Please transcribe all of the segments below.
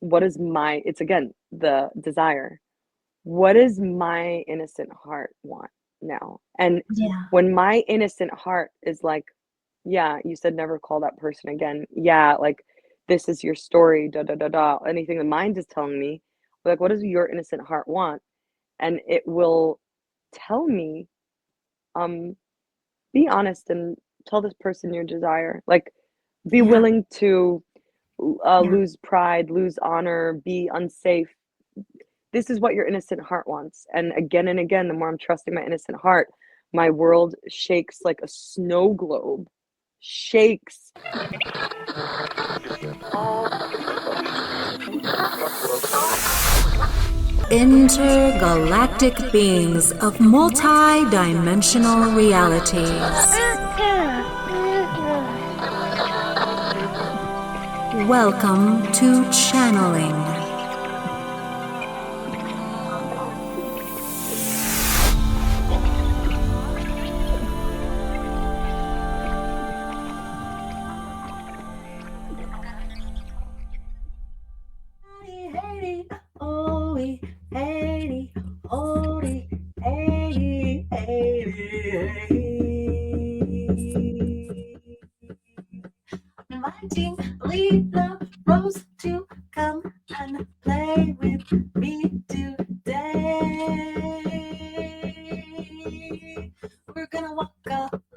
what is it's again, the desire. What does my innocent heart want now? And Yeah. when my innocent heart is like, yeah, you said never call that person again. Yeah, like this is your story, da da da da. Anything the mind is telling me, like, what does your innocent heart want? And it will tell me, be honest and tell this person your desire. Like, be Yeah. willing to Yeah. lose pride, lose honor, be unsafe. This is what your innocent heart wants. And again, the more I'm trusting my innocent heart, my world shakes like a snow globe. Shakes. Intergalactic beings of multi-dimensional realities. Welcome to channeling. Inviting Leela Rose to come and play with me today. We're gonna walk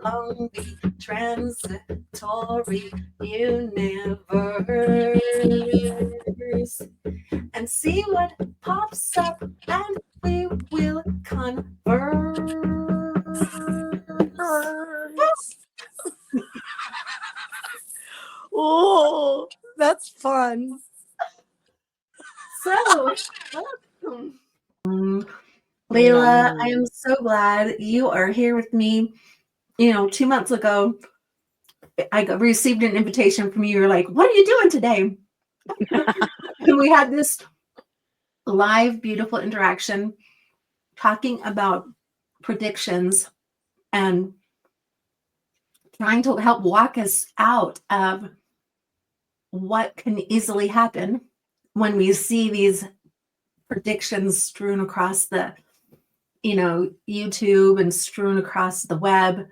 along the transitory universe and see what pops up, and we will converse. Oh, that's fun. So, welcome. Leela, I am so glad you are here with me. 2 months ago, I received an invitation from you. You're like, what are you doing today? And we had this live, beautiful interaction talking about predictions and trying to help walk us out of what can easily happen when we see these predictions strewn across the YouTube and strewn across the web,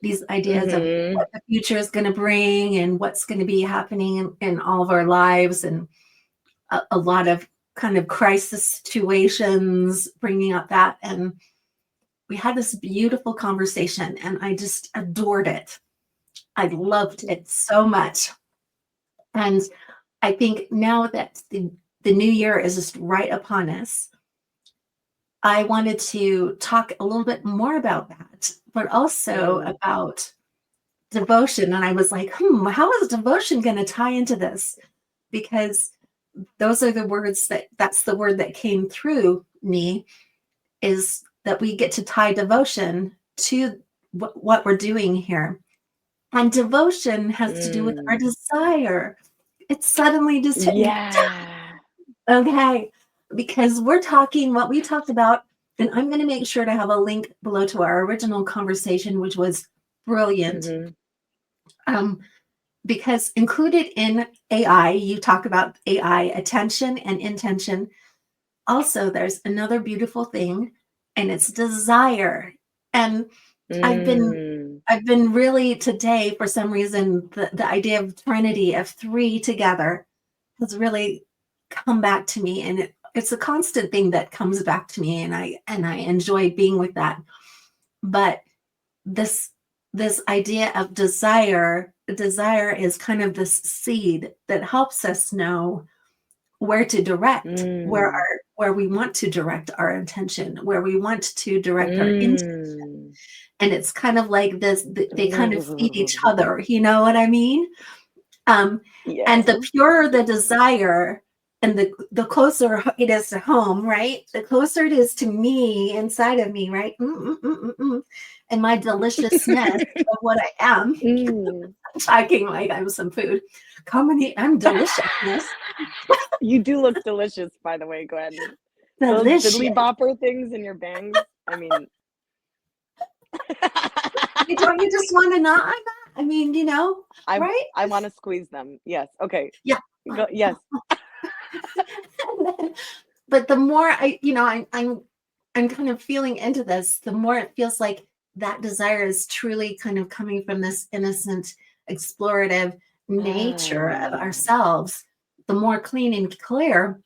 these ideas of what the future is going to bring and what's going to be happening in all of our lives, and a lot of kind of crisis situations bringing up that. And we had this beautiful conversation and I just adored it. I loved it so much. And I think now that the new year is just right upon us, I wanted to talk a little bit more about that, but also about devotion. And I was like, how is devotion going to tie into this? Because those are the words that's the word that came through me, is that we get to tie devotion to what we're doing here. And devotion has to do with our desire. It's suddenly just hit me. Okay. Because we're talking what we talked about, and I'm going to make sure to have a link below to our original conversation, which was brilliant. Because included in AI, you talk about AI attention and intention. Also, there's another beautiful thing, and it's desire. And I've been really today, for some reason, the idea of Trinity, of three together, has really come back to me, and it's a constant thing that comes back to me, and I enjoy being with that. But this idea of desire is kind of this seed that helps us know where to direct, where we want to direct our attention, where we want to direct our intention. And it's kind of like this, they kind of feed each other, you know what I mean? And the purer the desire, and the closer it is to home, right? The closer it is to me, inside of me, right? And my deliciousness of what I am. I'm talking like I'm some food. I'm deliciousness. You do look delicious, by the way, Gwen. Delicious. Those diddly bopper things in your bangs. I mean, don't you just want to not? I mean, right? I want to squeeze them. Yes. Okay. Yeah. Yes. But the more I'm kind of feeling into this, the more it feels like that desire is truly kind of coming from this innocent, explorative nature of ourselves. The more clean and clear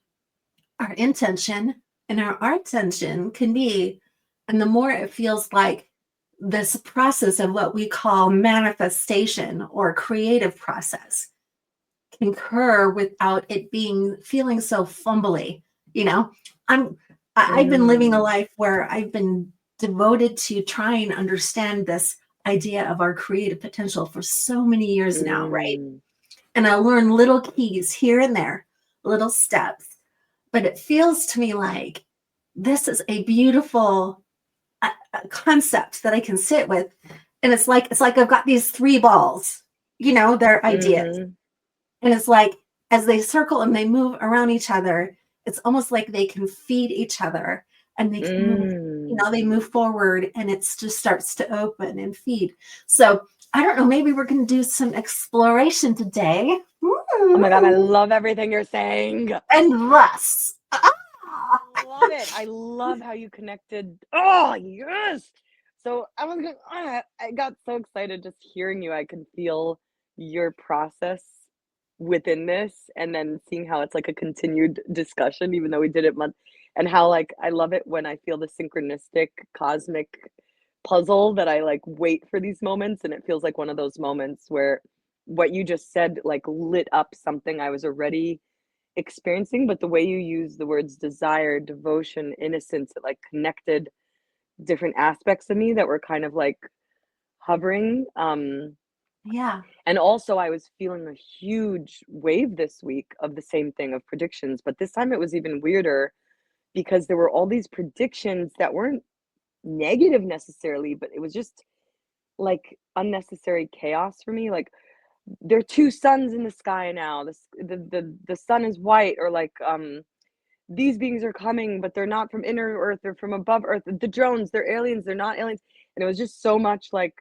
our intention and our attention can be, and the more it feels like this process of what we call manifestation or creative process can occur without it feeling so fumbly. I've been living a life where I've been devoted to try and understand this idea of our creative potential for so many years now, right? And I learn little keys here and there, little steps, but it feels to me like this is a beautiful concept that I can sit with. And it's like I've got these 3 balls, they're ideas. And it's like, as they circle and they move around each other, it's almost like they can feed each other and they can move, they move forward and it just starts to open and feed. So I don't know, maybe we're going to do some exploration today. Oh my God, I love everything you're saying. And thus. I love it. I love how you connected. Oh, yes. So I got so excited just hearing you. I could feel your process within this, and then seeing how it's like a continued discussion, even though we did it and how like I love it when I feel the synchronistic cosmic puzzle that I like wait for these moments, and it feels like one of those moments where what you just said like lit up something I was already experiencing, but the way you use the words desire, devotion, innocence, it like connected different aspects of me that were kind of like hovering. Yeah. And also I was feeling a huge wave this week of the same thing, of predictions, but this time it was even weirder because there were all these predictions that weren't negative necessarily, but it was just like unnecessary chaos for me. Like, there are 2 suns in the sky now. The sun is white, or like these beings are coming, but they're not from inner Earth, they're from above Earth. The drones, they're aliens, they're not aliens. And it was just so much like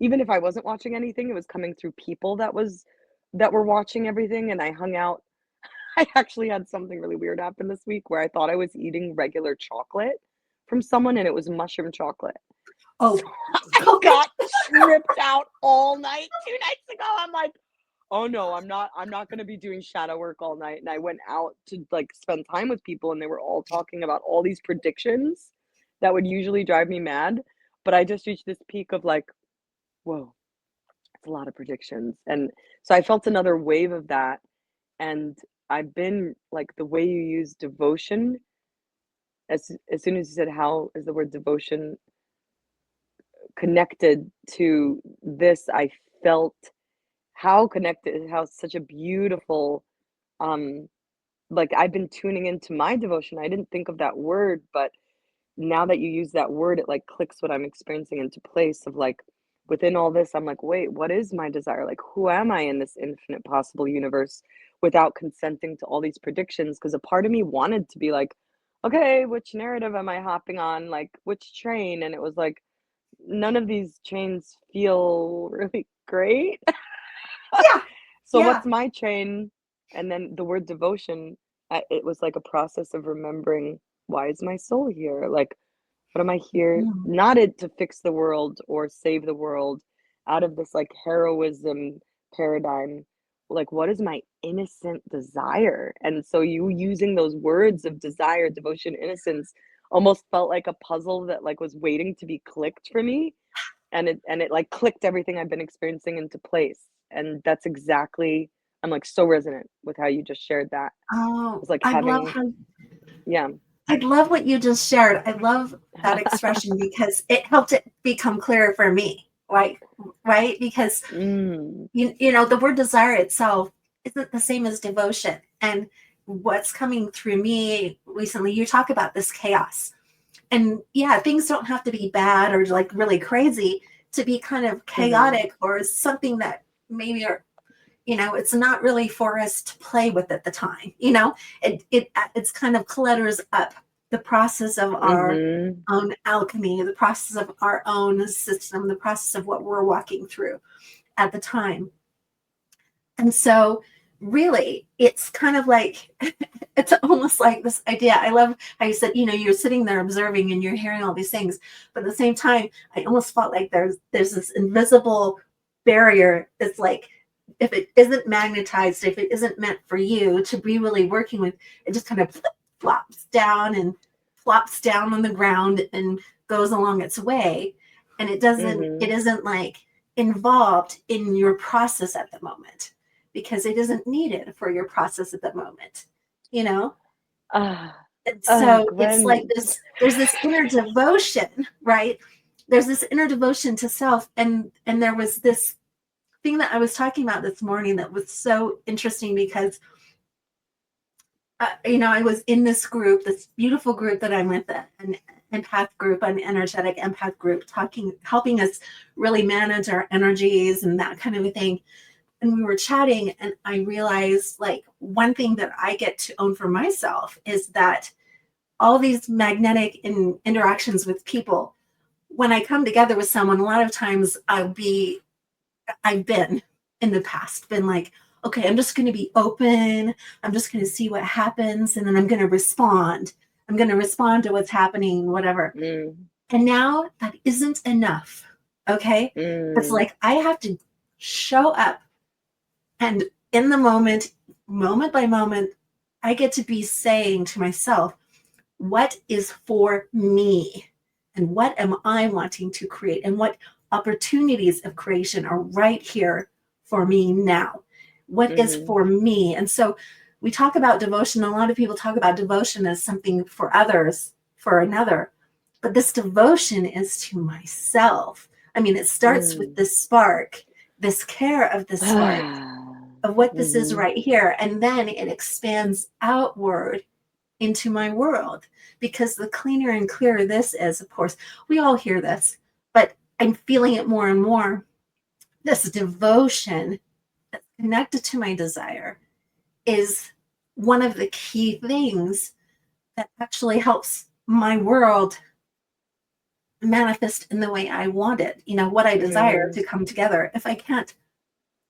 even if I wasn't watching anything, it was coming through people that were watching everything. And I hung out. I actually had something really weird happen this week where I thought I was eating regular chocolate from someone, and it was mushroom chocolate. Oh, so I got tripped out all night 2 nights ago. I'm like, oh no, I'm not going to be doing shadow work all night. And I went out to like spend time with people, and they were all talking about all these predictions that would usually drive me mad. But I just reached this peak of like, whoa, it's a lot of predictions. And so I felt another wave of that. And I've been like, the way you use devotion, as soon as you said, how is the word devotion connected to this, I felt how connected, how such a beautiful, like I've been tuning into my devotion. I didn't think of that word, but now that you use that word, it like clicks what I'm experiencing into place of like, within all this, I'm like, wait, what is my desire? Like, who am I in this infinite possible universe without consenting to all these predictions? Because a part of me wanted to be like, okay, which narrative am I hopping on? Like, which train? And it was like, none of these trains feel really great. Yeah. So Yeah. what's my train? And then the word devotion, it was like a process of remembering, why is my soul here? Like, what am I here? Not to fix the world or save the world out of this like heroism paradigm. Like, what is my innocent desire? And so you using those words of desire, devotion, innocence almost felt like a puzzle that like was waiting to be clicked for me. And it like clicked everything I've been experiencing into place. And that's exactly, I'm like so resonant with how you just shared that. Oh, It's like I having, love how yeah. I love what you just shared. I love that expression because it helped it become clearer for me. Right? Because the word desire itself isn't the same as devotion. And what's coming through me recently, you talk about this chaos. And yeah, things don't have to be bad or like really crazy to be kind of chaotic or something that maybe are, it's not really for us to play with at the time. It's kind of clutters up the process of our own alchemy, the process of our own system, the process of what we're walking through at the time. And so really, it's kind of like, it's almost like this idea. I love how you said, you're sitting there observing and you're hearing all these things, but at the same time, I almost felt like there's this invisible barrier. It's like, if it isn't magnetized, if it isn't meant for you to be really working with, it just kind of flops down and flops down on the ground and goes along its way. And it isn't like involved in your process at the moment, because it isn't needed for your process at the moment, So it's like Gwen. there's this inner devotion, right? There's this inner devotion to self. And there was this thing that I was talking about this morning that was so interesting, because I was in this group, this beautiful group that I'm with, an empath group, an energetic empath group, helping us really manage our energies and that kind of a thing. And we were chatting, and I realized, like, one thing that I get to own for myself is that all these magnetic interactions with people, when I come together with someone, a lot of times I've been in the past been like, okay, I'm just going to be open. I'm just going to see what happens. And then I'm going to respond. I'm going to respond to what's happening, whatever. And now that isn't enough. Okay. It's like, I have to show up, and in the moment by moment, I get to be saying to myself, what is for me? And what am I wanting to create? And what opportunities of creation are right here for me now? What is for me? And so we talk about devotion. A lot of people talk about devotion as something for others, for another. But this devotion is to myself. I mean, it starts with this spark, this care of the spark, of what this is right here. And then it expands outward into my world, because the cleaner and clearer this is, of course, we all hear this, but I'm feeling it more and more. This devotion that's connected to my desire is one of the key things that actually helps my world manifest in the way I want it, what I desire to come together. If I can't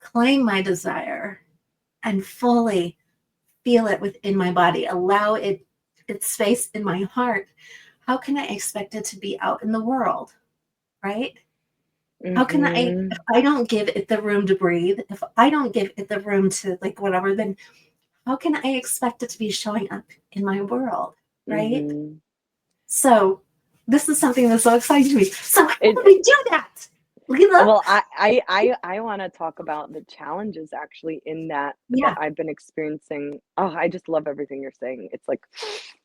claim my desire and fully feel it within my body, allow its space in my heart, how can I expect it to be out in the world, right? How can if I don't give it the room to breathe, if I don't give it the room to, like, whatever, then how can I expect it to be showing up in my world, right? So this is something that's so exciting to me. So how do we do that, Leela? Well, I want to talk about the challenges actually in that I've been experiencing. Oh, I just love everything you're saying. It's like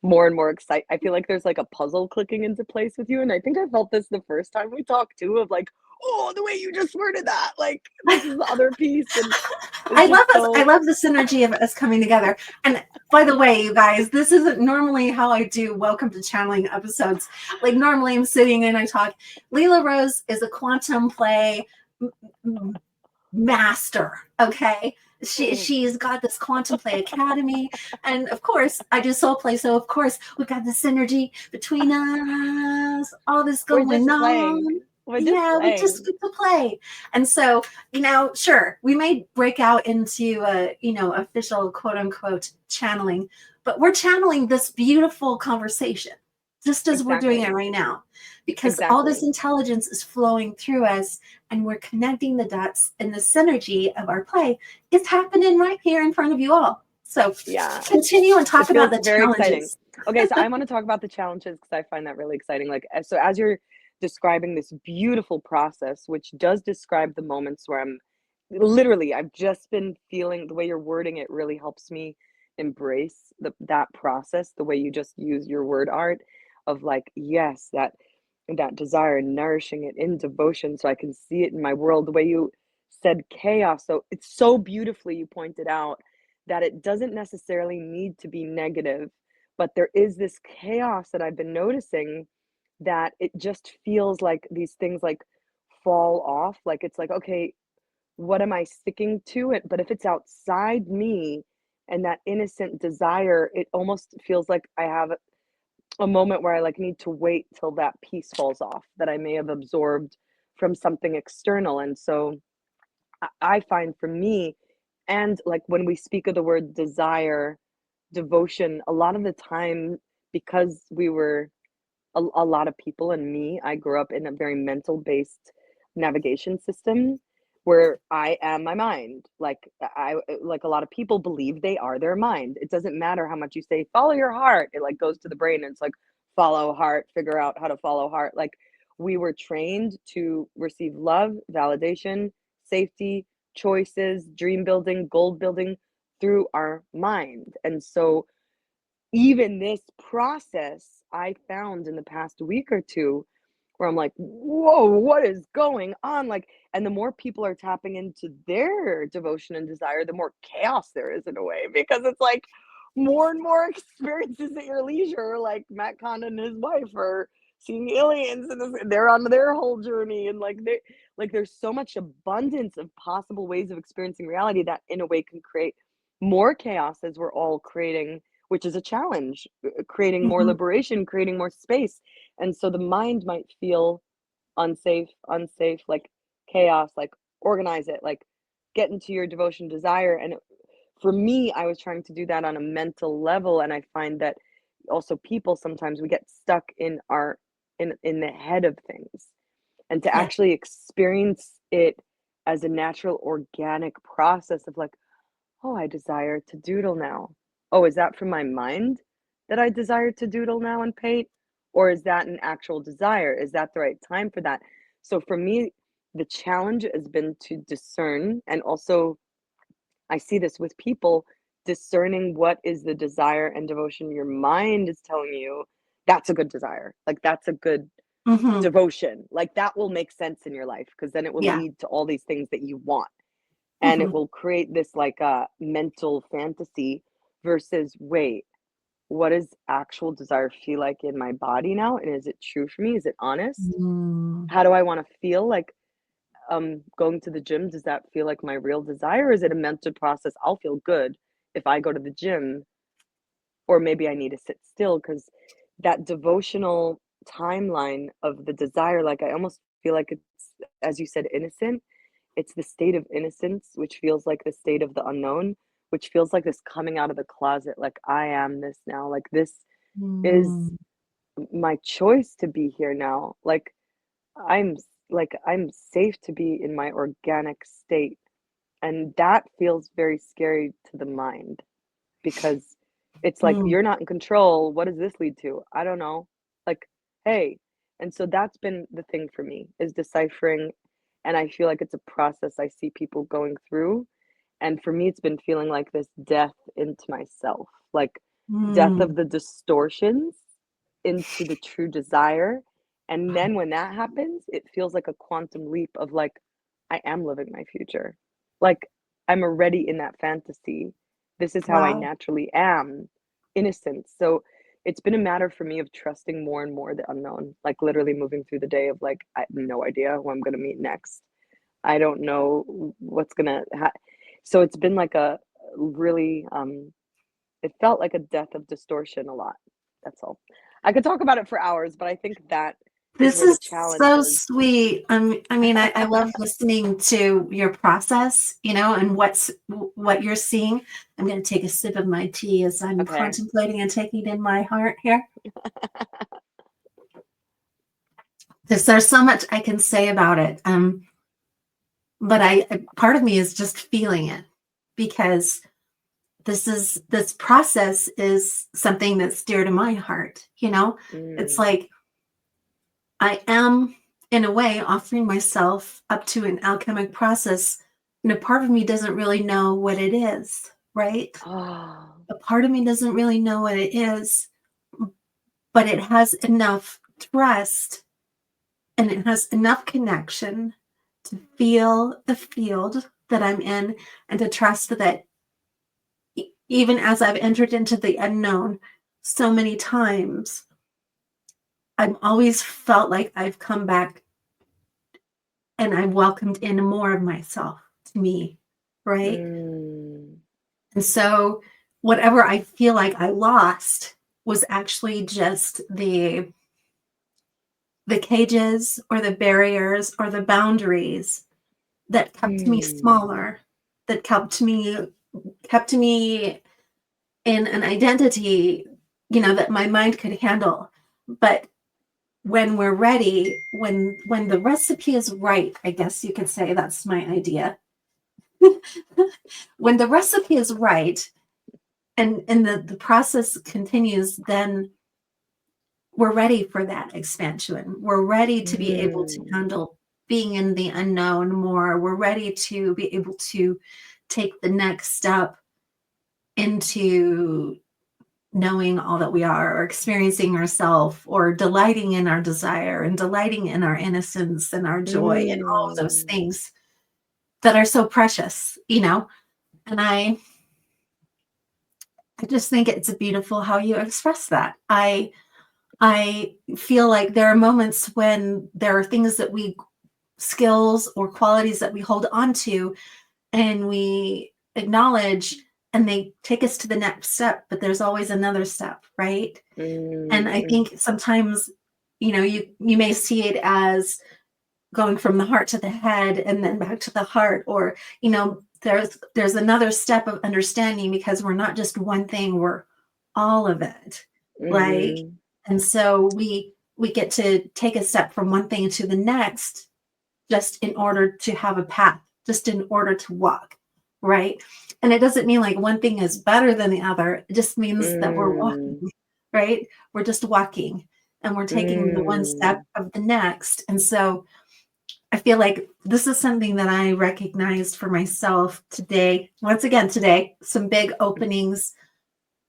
more and more exciting. I feel like there's like a puzzle clicking into place with you. And I think I felt this the first time we talked too, of like, oh, the way you just worded that, like, this is the other piece. And I love us. I love the synergy of us coming together. And by the way, you guys, this isn't normally how I do Welcome to Channeling episodes. Like, normally I'm sitting and I talk. Leela Rose is a quantum play master. Okay. She's got this quantum play academy. And of course, I do soul play. So of course, we've got the synergy between us, all this going on. We just get to play. And so, sure, we may break out into official quote unquote channeling, but we're channeling this beautiful conversation just as we're doing it right now, because all this intelligence is flowing through us, and we're connecting the dots, and the synergy of our play is happening right here in front of you all. So continue and talk about the challenges. Exciting. Okay, so I want to talk about the challenges, because I find that really exciting. Like, so as you're describing this beautiful process, which does describe the moments where I've just been feeling, the way you're wording it really helps me embrace that process, the way you just use your word art of, like, yes, that desire, nourishing it in devotion so I can see it in my world, the way you said chaos. So it's so beautifully, you pointed out that it doesn't necessarily need to be negative, but there is this chaos that I've been noticing, that it just feels like these things like fall off. Like, it's like, okay, what am I sticking to it? But if it's outside me and that innocent desire, it almost feels like I have a moment where I like need to wait till that piece falls off that I may have absorbed from something external. And so I find for me, And like when we speak of the word desire, devotion, a lot of the time, because we were a lot of people, and me, I grew up in a very mental based navigation system where I am my mind. Like a lot of people believe they are their mind. It doesn't matter how much you say follow your heart. It like goes to the brain and it's like follow heart, figure out how to follow heart. Like we were trained to receive love, validation, safety, choices, dream building, goal building through our mind. And so even this process I found in the past week or two where I'm like, whoa, what is going on? Like, and the more people are tapping into their devotion and desire, the more chaos there is in a way, because it's like more and more experiences at your leisure, like Matt Condon and his wife are seeing aliens and they're on their whole journey. And there's so much abundance of possible ways of experiencing reality that in a way can create more chaos as we're all creating, which is a challenge, creating more liberation, creating more space. And so the mind might feel unsafe, like chaos, like organize it, like get into your devotion desire. And for me, I was trying to do that on a mental level. And I find that also people, sometimes we get stuck in the head of things, and to actually experience it as a natural organic process of like, oh, I desire to doodle now. Oh, is that from my mind that I desire to doodle now and paint? Or is that an actual desire? Is that the right time for that? So for me, the challenge has been to discern, and also I see this with people, discerning what is the desire and devotion your mind is telling you that's a good desire. Like that's a good devotion. Like that will make sense in your life, because then it will lead to all these things that you want. And it will create this like a mental fantasy versus, wait, what does actual desire feel like in my body now? And is it true for me? Is it honest? How do I want to feel? Like going to the gym, does that feel like my real desire? Is it a mental process? I'll feel good if I go to the gym, or maybe I need to sit still, because that devotional timeline of the desire, like I almost feel like it's, as you said, innocent. It's the state of innocence, which feels like the state of the unknown, which feels like this coming out of the closet, like I am this now, like this is my choice to be here now. I'm I'm safe to be in my organic state. And that feels very scary to the mind, because it's like you're not in control. What does this lead to? I don't know. Like, hey. And so that's been the thing for me, is deciphering. And I feel like it's a process I see people going through. And for me, it's been feeling like this death into myself, like death of the distortions into the true desire. And then when that happens, it feels like a quantum leap of like, I am living my future. Like I'm already in that fantasy. This is how I naturally am, innocent. So it's been a matter for me of trusting more and more the unknown, like literally moving through the day of like, I have no idea who I'm going to meet next. I don't know what's going to so it's been like a really it felt like a death of distortion a lot. That's all. I could talk about it for hours, but I think that This where the is challenge so is. sweet. I love listening to your process, and what you're seeing. I'm going to take a sip of my tea as I'm contemplating and taking in my heart here. Because there's so much I can say about it. But part of me is just feeling it, because this process is something that's dear to my heart. It's like I am, in a way, offering myself up to an alchemic process. Part of me doesn't really know what it is, right? Oh. A part of me doesn't really know what it is, but it has enough trust and it has enough connection to feel the field that I'm in, and to trust that even as I've entered into the unknown so many times, I've always felt like I've come back and I've welcomed in more of myself to me, right? And so whatever I feel like I lost was actually just the cages or the barriers or the boundaries that kept me smaller that kept me in an identity, that my mind could handle. But when we're ready, when the recipe is right, I guess you could say that's my idea. When the recipe is right and the process continues, then we're ready for that expansion. We're ready to be able to handle being in the unknown more. We're ready to be able to take the next step into knowing all that we are, or experiencing ourselves, or delighting in our desire and delighting in our innocence and our joy and all of those things that are so precious, and I just think it's beautiful how you express that. I feel like there are moments when there are things that skills or qualities that we hold on to and we acknowledge, and they take us to the next step, but there's always another step, right? And I think sometimes, you may see it as going from the heart to the head and then back to the heart, or, there's another step of understanding, because we're not just one thing, we're all of it. And so we get to take a step from one thing to the next, just in order to have a path, just in order to walk, right? And it doesn't mean like one thing is better than the other. It just means that we're walking, right? We're just walking, and we're taking the one step of the next. And so I feel like this is something that I recognized for myself today. Once again, today, some big openings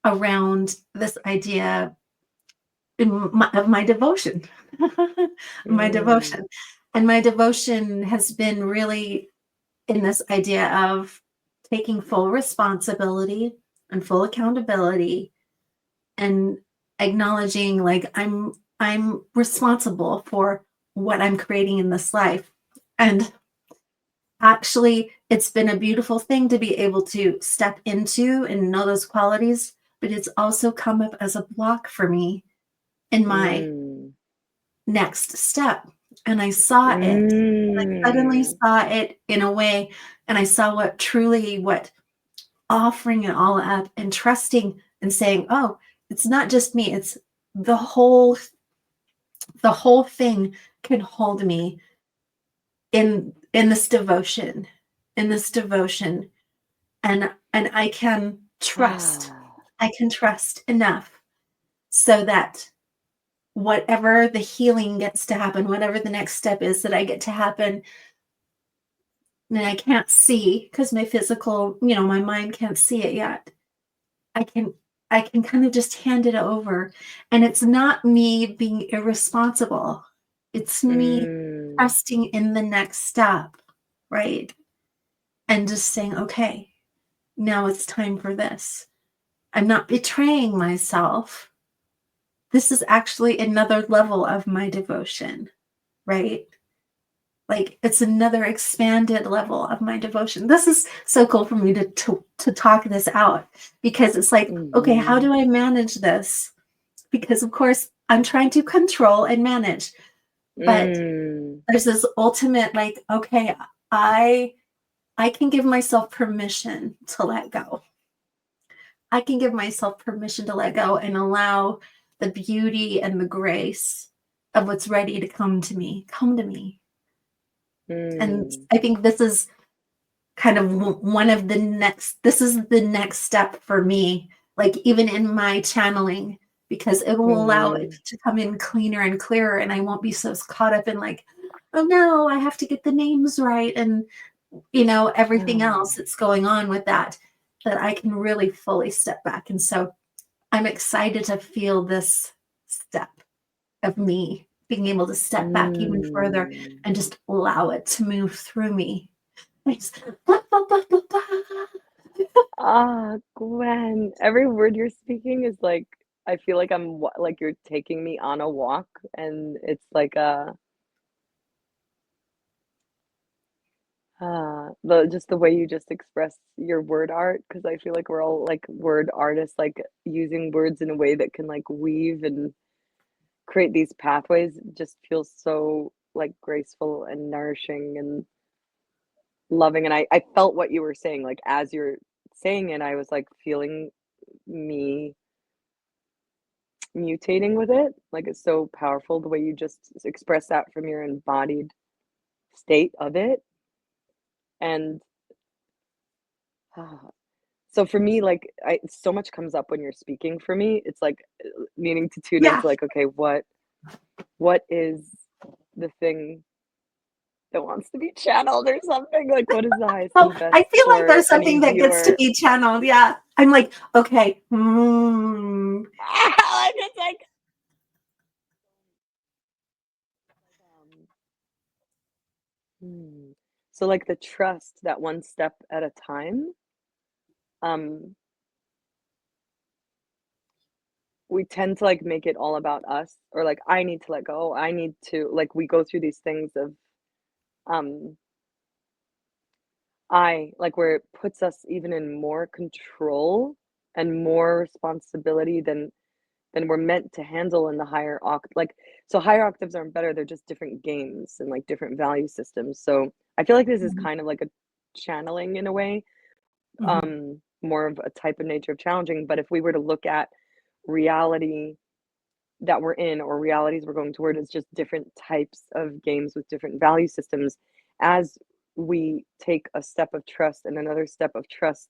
around this idea of my devotion. My devotion. And my devotion has been really in this idea of taking full responsibility and full accountability, and acknowledging like I'm responsible for what I'm creating in this life. And actually, it's been a beautiful thing to be able to step into and know those qualities, but it's also come up as a block for me in my next step. And I saw it. And I suddenly saw it in a way, and I saw what offering it all up and trusting and saying, oh, it's not just me, it's the whole thing can hold me in this devotion, and I can trust. I can trust enough so that whatever the healing gets to happen, whatever the next step is that I get to happen, and I can't see because my physical, my mind can't see it yet. I can kind of just hand it over. And it's not me being irresponsible. It's me trusting in the next step, right? And just saying, okay, now it's time for this. I'm not betraying myself. This is actually another level of my devotion, right? Like it's another expanded level of my devotion. This is so cool for me to talk this out, because it's like, okay, how do I manage this? Because of course I'm trying to control and manage, but there's this ultimate like, okay, I can give myself permission to let go. I can give myself permission to let go and allow the beauty and the grace of what's ready to come to me. And I think this is kind of this is the next step for me, like even in my channeling, because it will allow it to come in cleaner and clearer, and I won't be so caught up in like, oh no, I have to get the names right, and everything else that's going on with that I can really fully step back. And so I'm excited to feel this step of me being able to step back even further and just allow it to move through me. Gwen, every word you're speaking is like, I feel like I'm like you're taking me on a walk, and it's like just the way you just express your word art, because I feel like we're all like word artists, like using words in a way that can like weave and create these pathways, just feels so like graceful and nourishing, and loving, and I felt what you were saying, like, as you're saying it, I was, like, feeling me mutating with it, like, it's so powerful the way you just express that from your embodied state of it, and so for me, like, I so much comes up when you're speaking for me, it's like, needing to tune Yeah. into, like, okay, what is the thing that wants to be channeled or something? Like, what is the highest Oh, and best I feel like for there's any something that gets to viewer? be channeled. Yeah. I'm like, okay. Like, it's like, um, so, like, the trust that one step at a time, um, we tend to, like, make it all about us, or, like, I need to let go, I need to, like, we go through these things of, um, like, where it puts us even in more control and more responsibility than we're meant to handle in the higher like, so higher octaves aren't better, they're just different games and, like, different value systems, so I feel like this is Mhm, kind of like a channeling in a way, mhm, more of a type of nature of challenging, but if we were to look at reality that we're in, or realities we're going toward, as just different types of games with different value systems, as we take a step of trust and another step of trust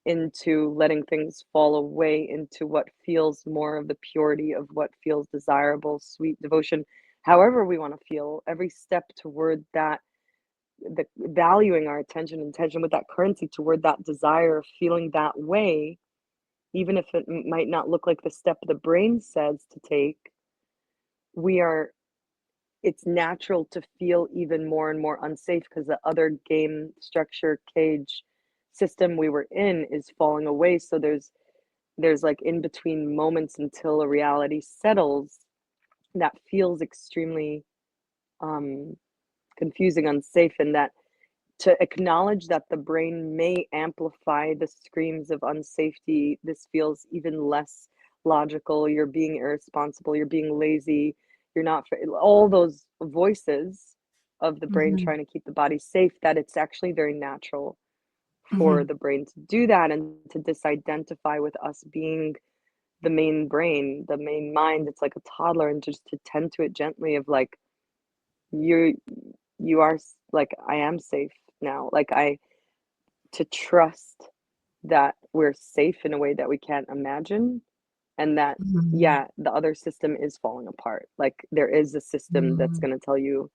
into letting things fall away into what feels more of the purity of what feels desirable, sweet devotion, however we want to feel, every step toward that, the valuing our attention, intention with that currency toward that desire of feeling that way, even if it might not look like the step the brain says to take, we are it's natural to feel even more and more unsafe because the other game structure cage system we were in is falling away, so there's like in between moments until a reality settles that feels extremely um confusing, unsafe, and that to acknowledge that the brain may amplify the screams of unsafety, this feels even less logical, you're being irresponsible, you're being lazy, you're not all those voices of the brain mhm, trying to keep the body safe, that it's actually very natural for mhm, the brain to do that and to disidentify with us being the main brain, the main mind. It's like a toddler, and just to tend to it gently of like, you you are like, I am safe now, like I to trust that we're safe in a way that we can't imagine, and that mhm, yeah, the other system is falling apart, like there is a system that's mhm. going to tell you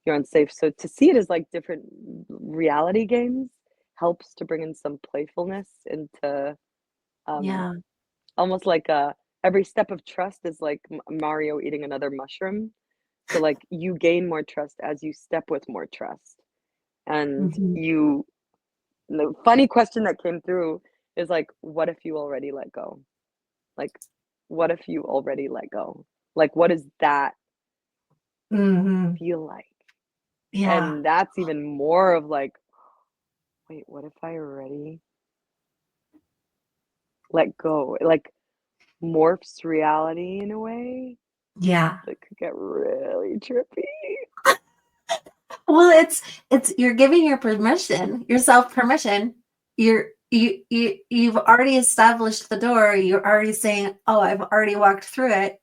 you're unsafe, so to see it as like different reality games helps to bring in some playfulness into um Yeah. almost like a every step of trust is like Mario eating another mushroom, so like you gain more trust as you step with more trust, and Mhm. you the funny question that came through is like, what if you already let go? Like, what if you already let go? Like, what does that Mhm. feel like? Yeah. And that's even more of like, wait, what if I already let go? It like morphs reality in a way Yeah. that could get really trippy. Well, it's you're giving yourself permission. You've already established the door. You're already saying, "Oh, I've already walked through it.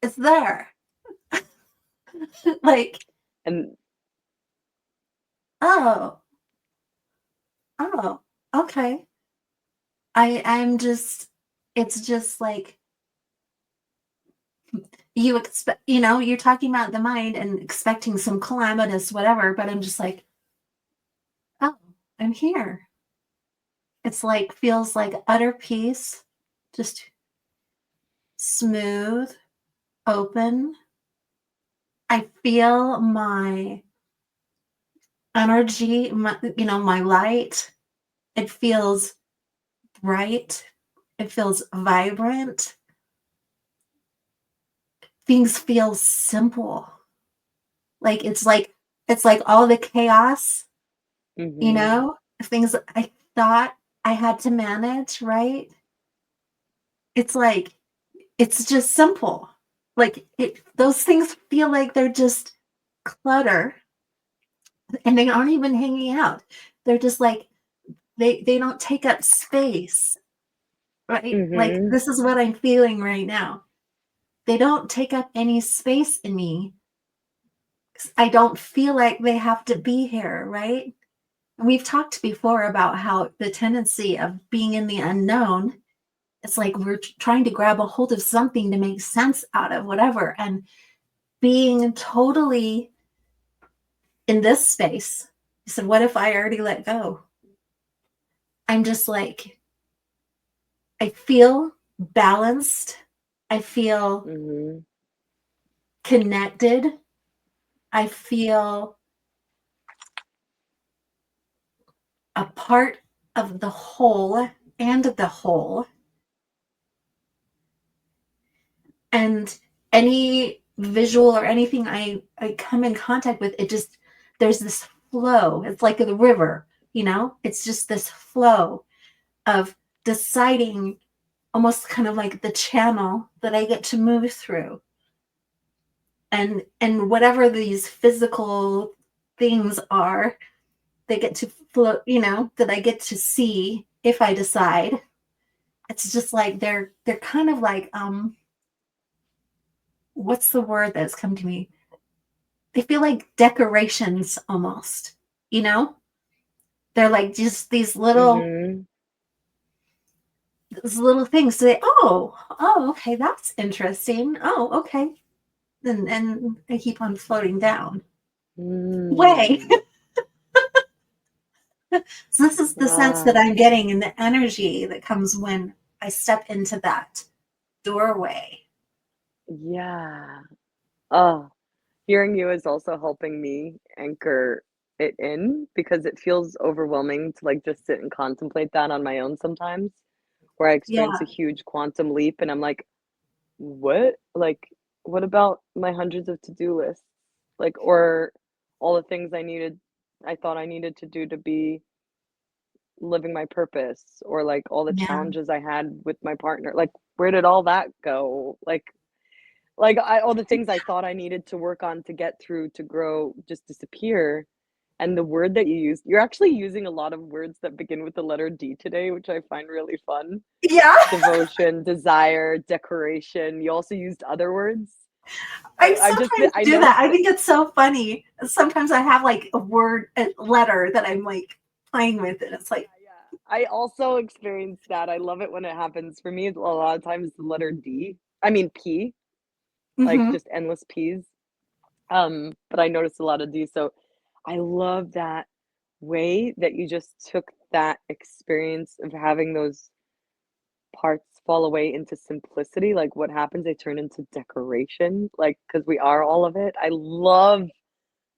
It's there." Like, And "Oh, oh, okay." I'm just it's just like you're talking about the mind and expecting some calamitous whatever, but I'm just like, "Oh, I'm here." It's like feels like utter peace, just smooth, open. I feel my energy, my light. It feels bright. It feels vibrant. Things feel simple. Like it's like all the chaos, mhm. things I thought I had to manage, right? It's like it's just simple. Like those things feel like they're just clutter, and they aren't even hanging out. They're just like, they don't take up space, right? Like, Mm-hmm. this is what I'm feeling right now. They don't take up any space in me. I don't feel like they have to be here, right? And we've talked before about how the tendency of being in the unknown, it's like we're trying to grab a hold of something to make sense out of whatever. And being totally in this space, I said, what if I already let go? I'm just like, I feel balanced. I feel Mm-hmm. connected. I feel a part of the whole and the whole. And any visual or anything I come in contact with, it just, there's this flow. It's like the river, it's just this flow of deciding, almost kind of like the channel that I get to move through. And whatever these physical things are, they get to float, that I get to see if I decide. It's just like they're kind of like, what's the word that's come to me? They feel like decorations almost, you know? They're like just Mm-hmm. these little things. So oh, okay, that's interesting. Oh, okay. And they keep on floating down. Way. Mm. So this is the sense that Ah, I'm getting in the energy that comes when I step into that doorway. yeah. Oh, hearing you is also helping me anchor it in because it feels overwhelming to like just sit and contemplate that on my own sometimes, where I experience a Yeah. huge quantum leap and I'm like, what? Like, what about my hundreds of to-do lists? Like, or all the things I thought I needed to do to be living my purpose, or like all the Yeah. challenges I had with my partner. Like, where did all that go? All the things I thought I needed to work on to get through to grow just disappear. And the word that you used, you're actually using a lot of words that begin with the letter D today, which I find really fun. Yeah. Devotion, desire, decoration. You also used other words. I I sometimes I do that. noticed I that. think it's so funny. Sometimes I have like a letter that I'm like playing with, and it's like, Yeah, yeah. I also experienced that. I love it when it happens. For me, a lot of times the letter D, I mean P, like mm-hmm. just endless P's. But I noticed a lot of D. So I love that way that you just took that experience of having those parts fall away into simplicity. Like what happens, they turn into decoration, like because we are all of it. I love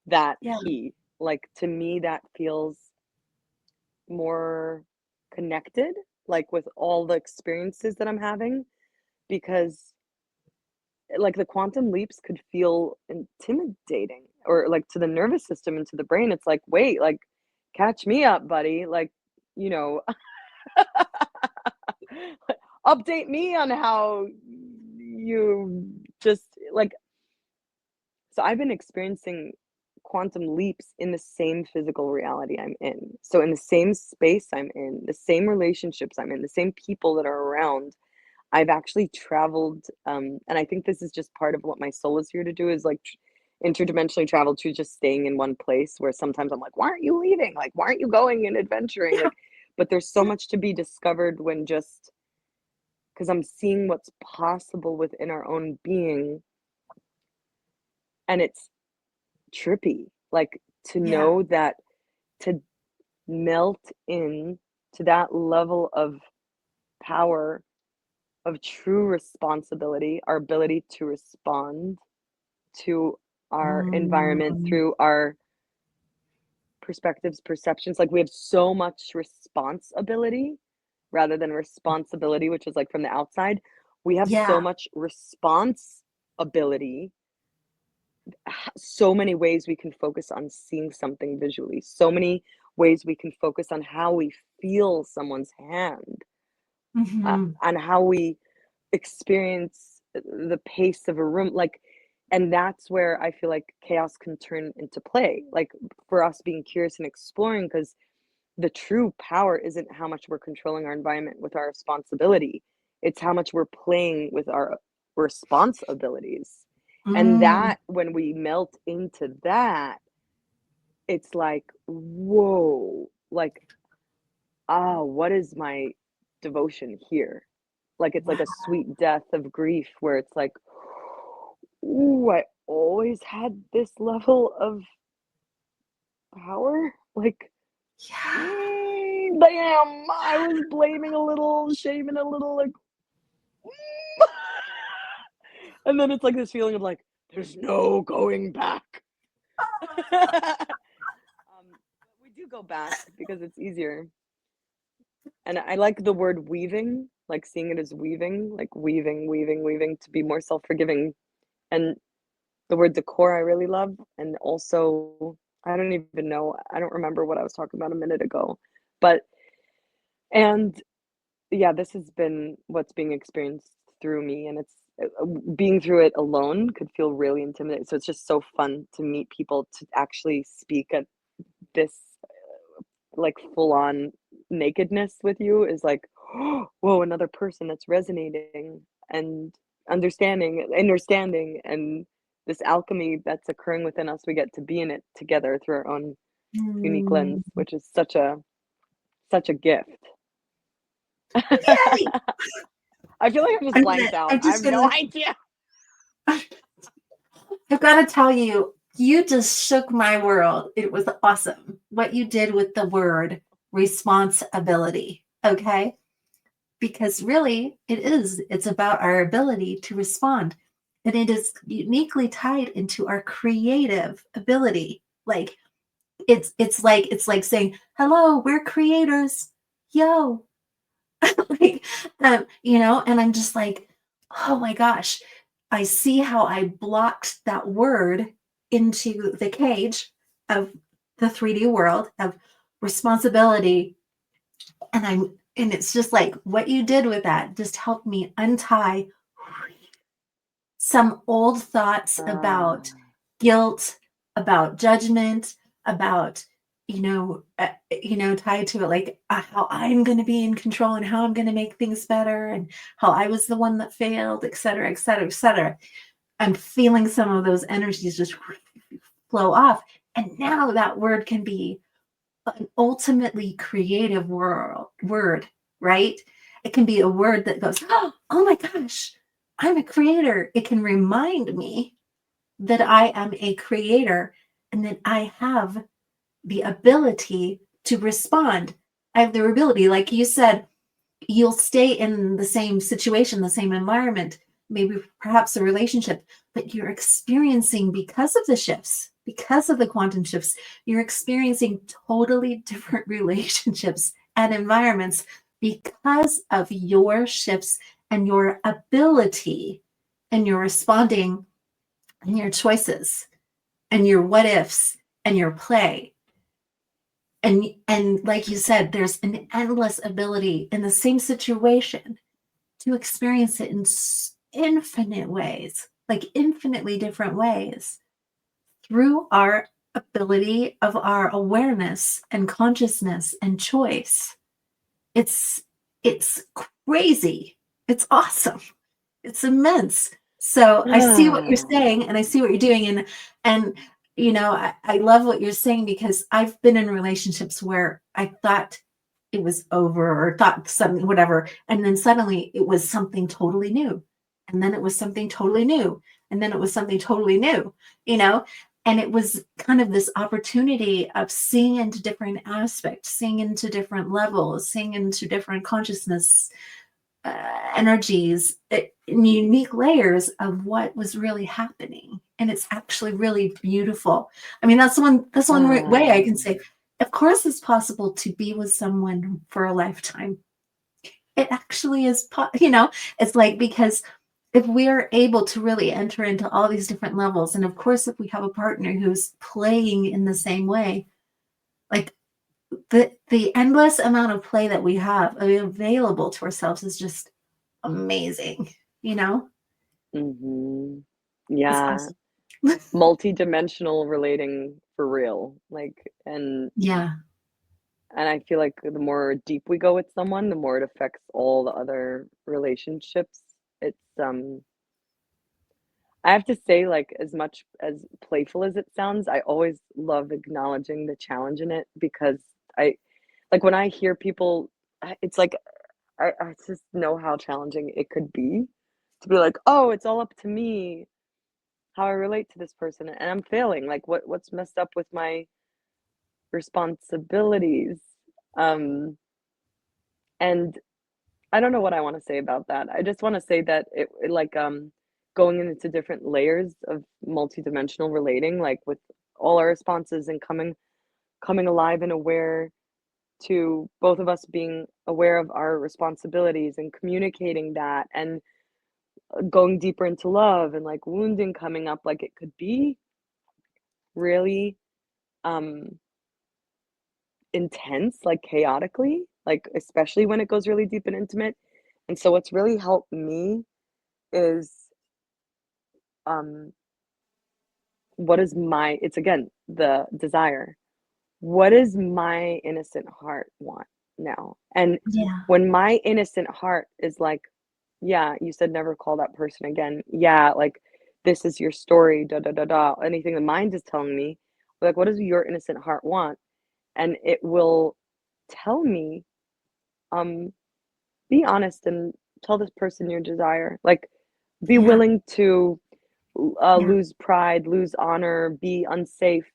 that Yeah. P. Like to me, that feels more connected, like with all the experiences that I'm having, because like the quantum leaps could feel intimidating or like to the nervous system and to the brain. It's like, wait, like catch me up, buddy. Like, you know, update me on how you just like. So I've been experiencing quantum leaps in the same physical reality I'm in. So in the same space I'm in, the same relationships I'm in, the same people that are around. I've actually traveled, and I think this is just part of what my soul is here to do is like interdimensionally travel to just staying in one place where sometimes I'm like, why aren't you leaving? Like, why aren't you going and adventuring? Yeah. Like, but there's so much to be discovered when just because I'm seeing what's possible within our own being, and it's trippy. Like to Yeah. know that to melt in to that level of power, of true responsibility, our ability to respond to our environment Mm. through our perspectives, perceptions. Like we have so much responsibility rather than responsibility, which is like from the outside. We have so Yeah. much response ability, so many ways we can focus on seeing something visually, so many ways we can focus on how we feel someone's hand, Mm-hmm. on how we experience the pace of a room. Like And that's where I feel like chaos can turn into play, like for us being curious and exploring, because the true power isn't how much we're controlling our environment with our responsibility. It's how much we're playing with our responsibilities. And Mm. that, when we melt into that, it's like, whoa, like, what is my devotion here? Like, it's like Wow. a sweet death of grief where it's like, ooh, I always had this level of power. Like, Yeah. damn, I was blaming a little, shaming a little, like, and then it's like this feeling of like, there's no going back. We do go back because it's easier. And I like the word weaving, like seeing it as weaving, like weaving, weaving, weaving to be more self-forgiving. And the word decor I really love. And also, I don't even know, I don't remember what I was talking about a minute ago. But, and yeah, this has been what's being experienced through me. And it's being through it alone could feel really intimidating. So it's just so fun to meet people to actually speak at this like full on nakedness with you is like, whoa, another person that's resonating and understanding and this alchemy that's occurring within us, we get to be in it together through our own unique Mm. lens, which is such a gift. Yay! I feel like I'm just blanked out. I'm I just have no gonna. idea. I've got to tell you, you just shook my world. It was awesome what you did with the word responsibility. Okay, because really, it's about our ability to respond, and it is uniquely tied into our creative ability. Like it's like saying, "Hello, we're creators, yo." Like, and I'm just like, oh my gosh, I see how I blocked that word into the cage of the 3D world of responsibility. And it's just like what you did with that just helped me untie some old thoughts about guilt, about judgment, about tied to it, like how I'm going to be in control and how I'm going to make things better and how I was the one that failed, et cetera, et cetera, et cetera. I'm feeling some of those energies just flow off, and now that word can be an ultimately creative word, right? It can be a word that goes, oh my gosh, I'm a creator. It can remind me that I am a creator and that I have the ability to respond. I have the ability, like you said, you'll stay in the same situation, the same environment, maybe perhaps a relationship, but you're experiencing, because of the shifts, because of the quantum shifts, you're experiencing totally different relationships and environments because of your shifts and your ability and your responding and your choices and your what ifs and your play. And like you said, there's an endless ability in the same situation to experience it in infinite ways, like infinitely different ways, through our ability of our awareness and consciousness and choice. It's crazy. It's awesome. It's immense. So I see what you're saying and I see what you're doing. And I love what you're saying, because I've been in relationships where I thought it was over or thought something, whatever. And then suddenly it was something totally new. And then it was something totally new. And then it was something totally new, and it was kind of this opportunity of seeing into different aspects, seeing into different levels, seeing into different consciousness energies, in unique layers of what was really happening. And it's actually really beautiful. I mean, that's one way I can say, of course it's possible to be with someone for a lifetime. It actually is, it's like, because if we are able to really enter into all these different levels, and of course, if we have a partner who's playing in the same way, like the endless amount of play that we have available to ourselves is just amazing, Mm-hmm. It's Yeah. awesome. multidimensional relating for real. Like, and Yeah. I feel like the more deep we go with someone, the more it affects all the other relationships. It's I have to say, like, as much as playful as it sounds, I always love acknowledging the challenge in it because I like when I hear people, it's like I just know how challenging it could be to be like, oh, it's all up to me how I relate to this person, and I'm failing. Like, what's messed up with my responsibilities? Um, and I don't know what I want to say about that. I just want to say that like going into different layers of multidimensional relating, like with all our responses and coming alive and aware to both of us being aware of our responsibilities and communicating that and going deeper into love and like wounding coming up, like it could be really um intense, like chaotically, like especially when it goes really deep and intimate. And so what's really helped me is um what is my it's again the desire. What does my innocent heart want now? And Yeah. when my innocent heart is like, yeah, you said never call that person again. Yeah, like this is your story, da da da da. Anything the mind is telling me, like, what does your innocent heart want? And it will tell me, um, be honest and tell this person your desire. Like, be Yeah. willing to Yeah. lose pride, lose honor, be unsafe.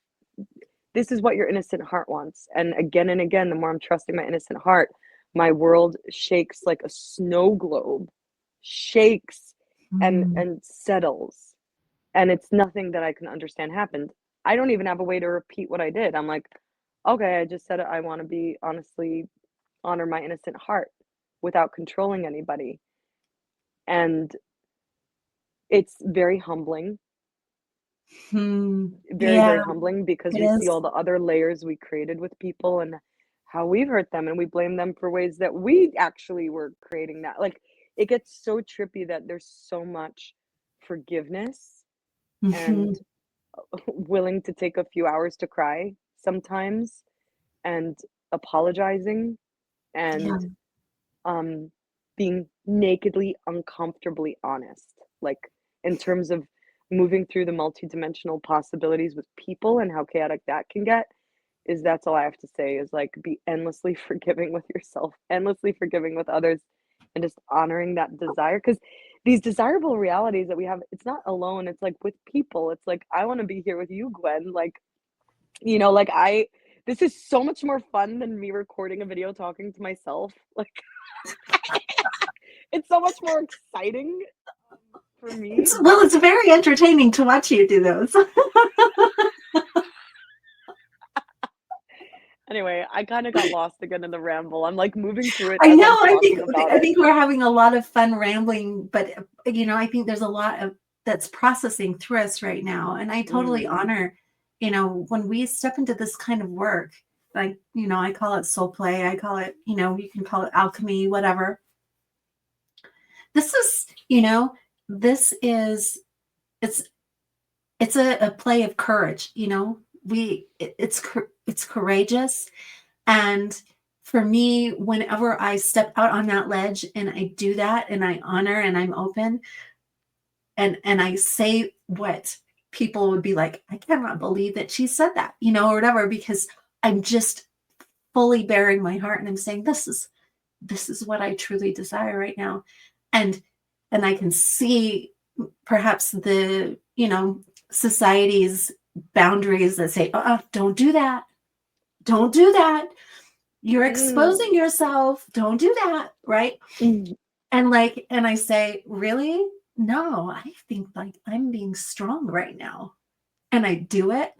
This is what your innocent heart wants. And again, the more I'm trusting my innocent heart, my world shakes like a snow globe, shakes Mm. and settles. And it's nothing that I can understand happened. I don't even have a way to repeat what I did. I'm like, okay, I just said I want to be honestly honor my innocent heart without controlling anybody. And it's very humbling, very, Yeah, very humbling because it we see is. all the other layers we created with people and how we've hurt them and we blame them for ways that we actually were creating that. Like it gets so trippy that there's so much forgiveness and Mhm. willing to take a few hours to cry sometimes and apologizing Yeah. and um being nakedly uncomfortably honest, like in terms of moving through the multidimensional possibilities with people and how chaotic that can get. Is that's all I have to say is like be endlessly forgiving with yourself, endlessly forgiving with others, and just honoring that desire because these desirable realities that we have, it's not alone, it's like with people. It's like I want to be here with you, Gwen. Like, like I this is so much more fun than me recording a video talking to myself. Like it's so much more exciting for me, but It's very entertaining to watch you do those. anyway, I kind of got lost again in the ramble. I'm like moving through it I as know. I'm talking about I it. think we're having a lot of fun rambling, but I think there's a lot of that's processing through us right now, and I totally Mhm. honor, when we step into this kind of work. Like, I call it soul play. I call it, you can call it alchemy, whatever. This is, this is it's it's a play of courage. It's courageous. And for me, whenever I step out on that ledge and I do that and I honor and I'm open and I say what people would be like, I cannot believe that she said that, or whatever, because I'm just fully bearing my heart and I'm saying, this is what I truly desire right now. And I can see perhaps the, society's boundaries that say, don't do that. Don't do that. You're Mm. exposing yourself. Don't do that. Right. Mm. And I say, really? No, I think like I'm being strong right now. And I do it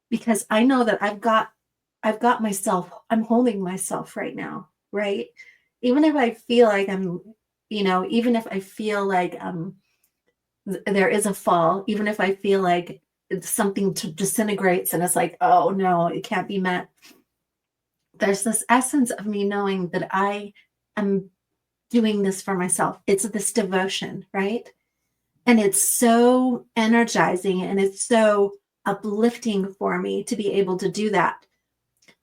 because I know that I've got myself, I'm holding myself right now. Right. Even if I feel like even if I feel like there is a fall, even if I feel like it's something disintegrates and it's like, oh no, it can't be met. There's this essence of me knowing that I am doing this for myself. It's this devotion, right? And it's so energizing and it's so uplifting for me to be able to do that.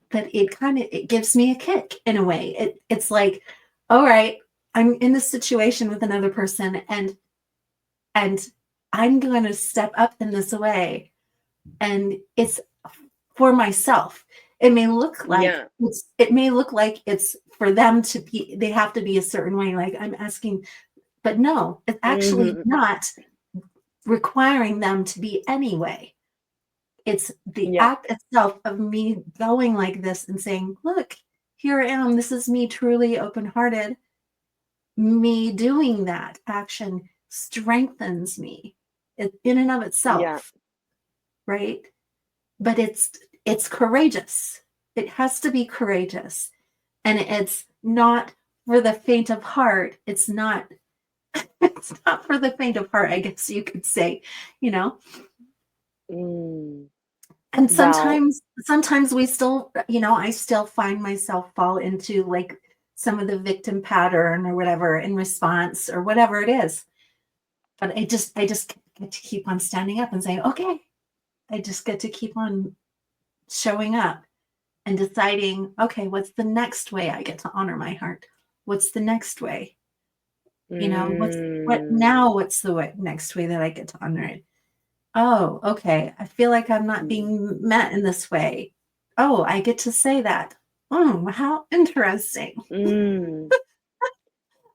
But it gives me a kick in a way. It's like, all right, I'm in this situation with another person and I'm going to step up in this way. And it's for myself. It may look like it's for them to be, they have to be a certain way. Like I'm asking, but no, it's actually not requiring them to be anyway. It's the act itself of me going like this and saying, look, here I am. This is me truly open-hearted. Me doing that action strengthens me in and of itself. Right? But it's courageous. It has to be courageous. And it's not for the faint of heart. It's not for the faint of heart, I guess you could say, you know. And sometimes we still, you know, I still find myself fall into like some of the victim pattern or whatever in response or whatever it is. But I just get to keep on standing up and saying, okay, I just get to keep on showing up and deciding, okay, what's the next way I get to honor my heart? What's the next way? You know, what's the next way that I get to honor it? Oh, okay. I feel like I'm not being met in this way. Oh, I get to say that. Oh, how interesting.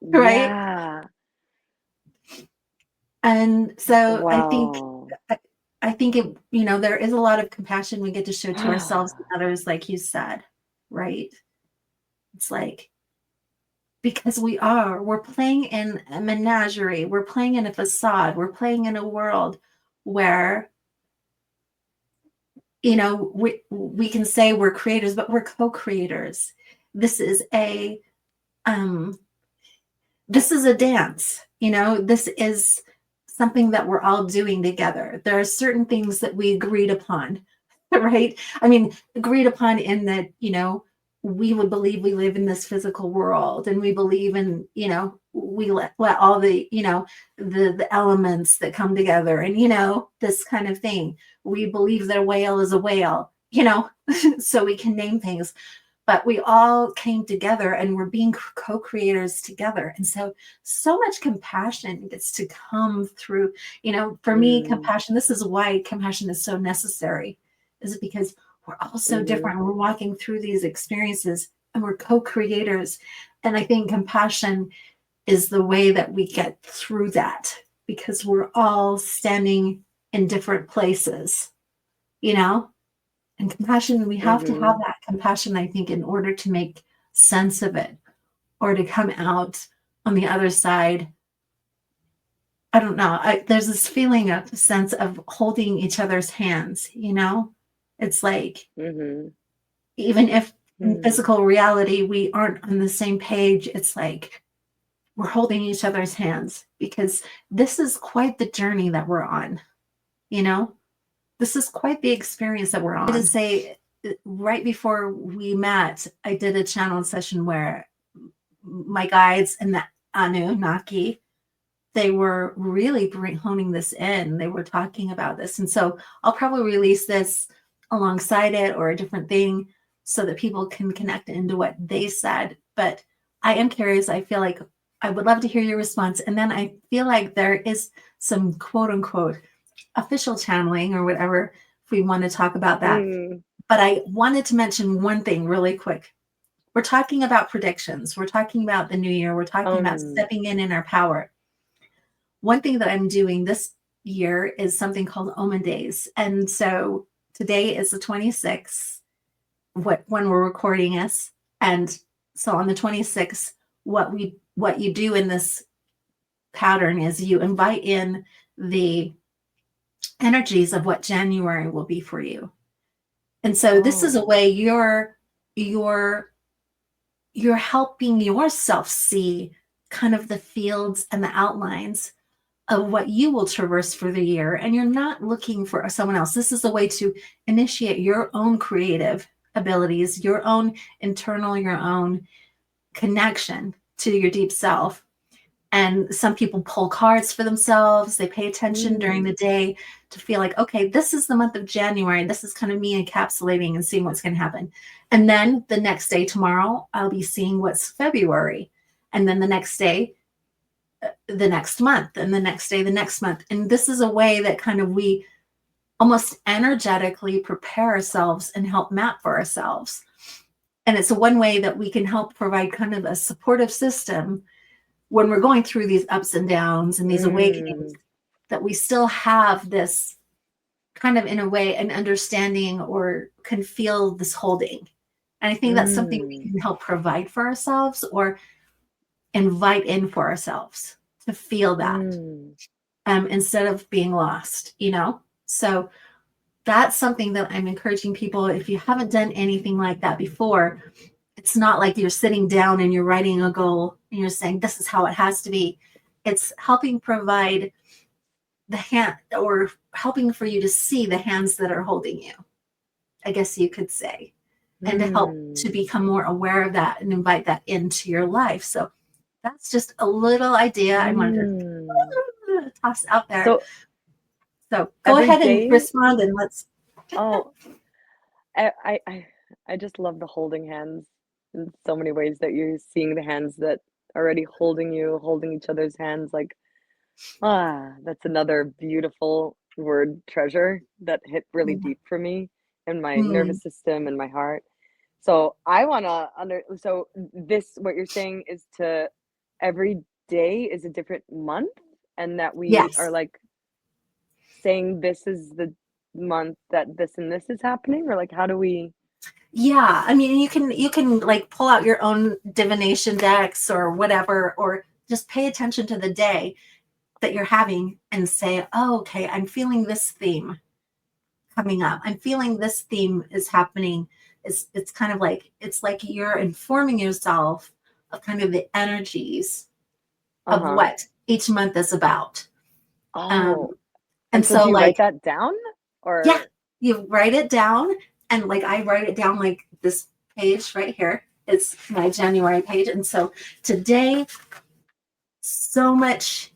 Right? Yeah. And so I think it, you know, there is a lot of compassion we get to show to ourselves and others, like you said, right? It's like, because we're playing in a menagerie, we're playing in a facade, we're playing in a world where, you know, we can say we're creators, but we're co-creators. This is a dance, you know, this is something that we're all doing together. There are certain things that we agreed upon, right? I mean, agreed upon in that, you know, we would believe we live in this physical world and we believe in, you know, we let all the, you know, the elements that come together and, you know, this kind of thing. We believe that a whale is a whale, you know, so we can name things. But we all came together and we're being co-creators together. And so much compassion gets to come through, you know, for me, compassion, this is why compassion is so necessary, is because we're all so different. We're walking through these experiences and we're co-creators. And I think compassion is the way that we get through that because we're all standing in different places, you know? And compassion, we have to have that compassion, I think, in order to make sense of it or to come out on the other side. I don't know. There's this feeling of sense of holding each other's hands, you know? It's like, even if in physical reality, we aren't on the same page, it's like we're holding each other's hands because this is quite the journey that we're on, you know? This is quite the experience that we're on. I just say, right before we met, I did a channel session where my guides and the Anunnaki, they were really honing this in. They were talking about this. And so I'll probably release this alongside it or a different thing so that people can connect into what they said. But I am curious. I feel like I would love to hear your response. And then I feel like there is some quote unquote official channeling or whatever, if we want to talk about that. But I wanted to mention one thing really quick. We're talking about predictions. We're talking about the new year. We're talking about stepping in our power. One thing that I'm doing this year is something called Omen Days. And so today is the 26th, when we're recording this. And so on the 26th, what you do in this pattern is you invite in the energies of what January will be for you. And so this is a way you're helping yourself see kind of the fields and the outlines of what you will traverse for the year. And you're not looking for someone else. This is a way to initiate your own creative abilities, your own internal, your own connection to your deep self. And some people pull cards for themselves. They pay attention during the day to feel like, okay, this is the month of January. This is kind of me encapsulating and seeing what's going to happen. And then the next day, tomorrow, I'll be seeing what's February. And then the next day, the next month, and the next day, the next month. And this is a way that kind of we almost energetically prepare ourselves and help map for ourselves. And it's one way that we can help provide kind of a supportive system when we're going through these ups and downs and these awakenings, that we still have this kind of, in a way, an understanding or can feel this holding. And I think that's something we can help provide for ourselves or invite in for ourselves to feel that instead of being lost, you know? So that's something that I'm encouraging people. If you haven't done anything like that before, it's not like you're sitting down and you're writing a goal and you're saying, this is how it has to be. It's helping provide the hand, or helping for you to see the hands that are holding you, I guess you could say, and to help to become more aware of that and invite that into your life. So that's just a little idea I wanted to toss out there. So go ahead and respond and let's. I just love the holding hands in so many ways, that you're seeing the hands that are already holding you, holding each other's hands. Like, that's another beautiful word, treasure, that hit really deep for me in my nervous system and my heart. So I want to so this, what you're saying is to every day is a different month, and that we are like saying this is the month that this and this is happening, or like, how do we? Yeah, I mean, you can like pull out your own divination decks or whatever, or just pay attention to the day that you're having and say, oh, okay, I'm feeling this theme coming up. I'm feeling this theme is happening. It's kind of like, it's like you're informing yourself of kind of the energies of what each month is about. And so do you write that down? Or yeah, you write it down. And like I write it down, like this page right here is my January page. And so today, so much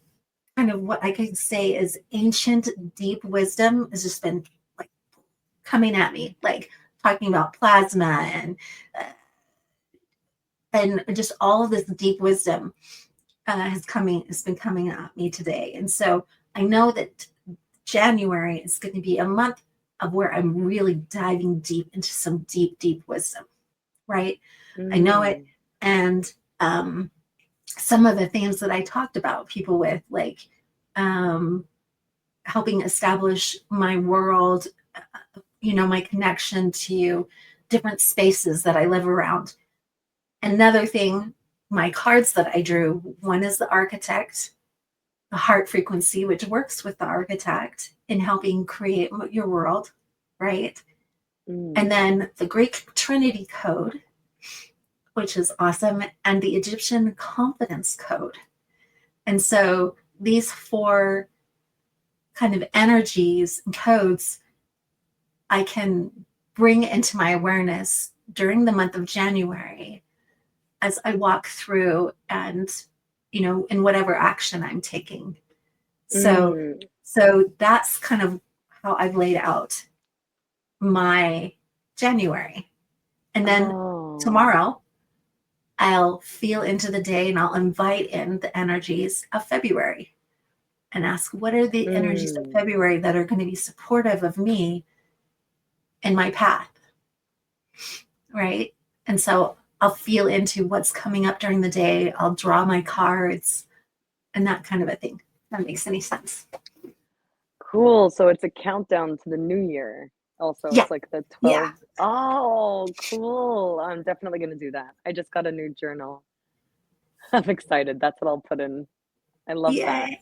kind of what I can say is ancient, deep wisdom has just been like coming at me, like talking about plasma and just all of this deep wisdom has been coming at me today. And so I know that January is going to be a month of where I'm really diving deep into some deep, deep wisdom, right? I know it. And some of the things that I talked about people with, like helping establish my world, my connection to different spaces that I live around. Another thing, my cards that I drew, one is the architect, the heart frequency, which works with the architect in helping create your world, right? And then the Greek Trinity code, which is awesome, and the Egyptian confidence code. And so these 4 kind of energies and codes I can bring into my awareness during the month of January as I walk through and, in whatever action I'm taking. So that's kind of how I've laid out my January. And then tomorrow I'll feel into the day and I'll invite in the energies of February and ask, what are the energies of February that are going to be supportive of me in my path, right? And so I'll feel into what's coming up during the day. I'll draw my cards and that kind of a thing. That makes any sense. Cool. So it's a countdown to the new year. Also, it's like the 12th. Yeah. Oh, cool. I'm definitely going to do that. I just got a new journal. I'm excited. That's what I'll put in. I love that.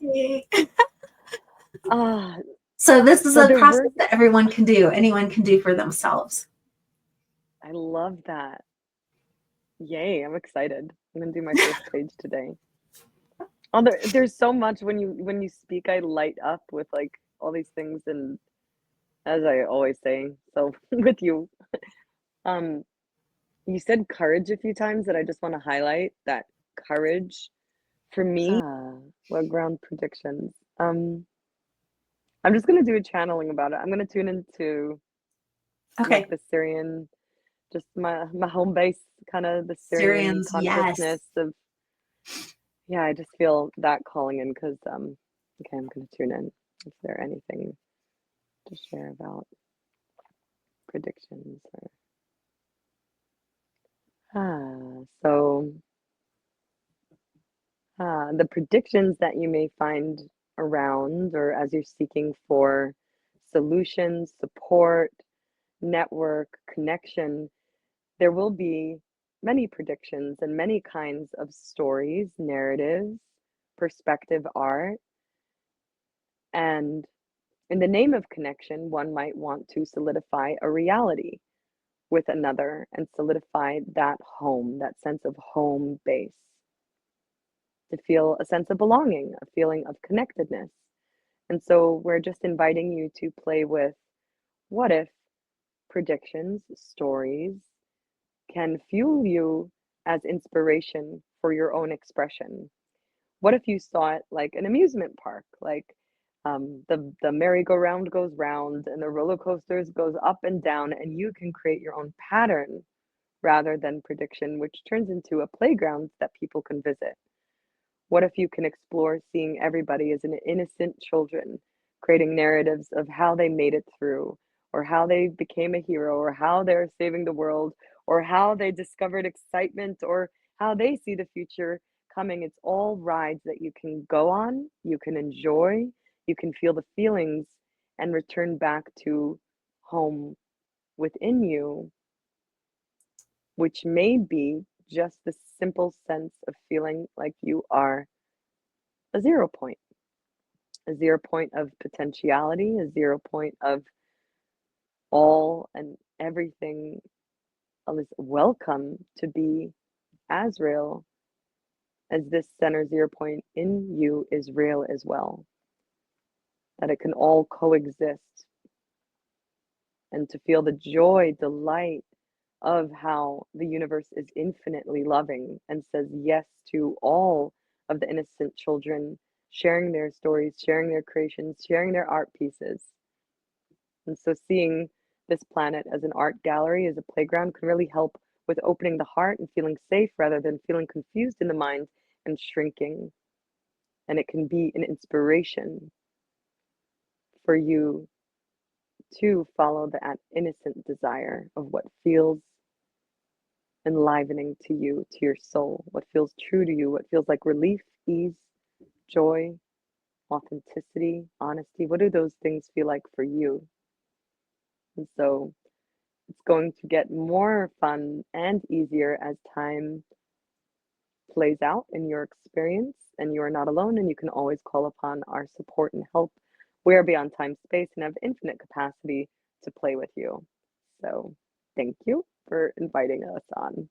So this is a process that everyone can do. Anyone can do for themselves. I love that. Yay. I'm excited. I'm going to do my first page today. Oh, there's so much when you speak, I light up with like all these things, and as I always say, so with you, you said courage a few times that I just want to highlight, that courage For me, what ground predictions? I'm just gonna do a channeling about it. I'm gonna tune into like Okay. the Syrian, just my home base, kind of the Syrian Syrians, yes. consciousness of, yeah, I just feel that calling in because okay, I'm gonna tune in. Is there anything to share about predictions or so the predictions that you may find around or as you're seeking for solutions, support, network, connection, there will be many predictions and many kinds of stories, narratives, perspective art. And in the name of connection, one might want to solidify a reality with another and solidify that home, that sense of home base, to feel a sense of belonging, a feeling of connectedness. And so we're just inviting you to play with what if predictions, stories can fuel you as inspiration for your own expression. What if you saw it like an amusement park, like the merry-go-round goes round and the roller coasters goes up and down, and you can create your own pattern rather than prediction, which turns into a playground that people can visit. What if you can explore seeing everybody as an innocent children, creating narratives of how they made it through, or how they became a hero, or how they're saving the world, or how they discovered excitement, or how they see the future coming. It's all rides that you can go on, you can enjoy, you can feel the feelings, and return back to home within you, which may be just the simple sense of feeling like you are a 0 point, a 0 point of potentiality, a 0 point of all and everything is welcome to be as real as this center 0 point in you is real as well. That it can all coexist, and to feel the joy, delight of how the universe is infinitely loving and says yes to all of the innocent children sharing their stories, sharing their creations, sharing their art pieces. And so seeing this planet as an art gallery, as a playground, can really help with opening the heart and feeling safe rather than feeling confused in the mind and shrinking. And it can be an inspiration for you to follow that innocent desire of what feels enlivening to you, to your soul, what feels true to you, what feels like relief, ease, joy, authenticity, honesty. What do those things feel like for you? And so it's going to get more fun and easier as time plays out in your experience, and you are not alone, and you can always call upon our support and help. We are beyond time, space, and have infinite capacity to play with you. So thank you for inviting us on.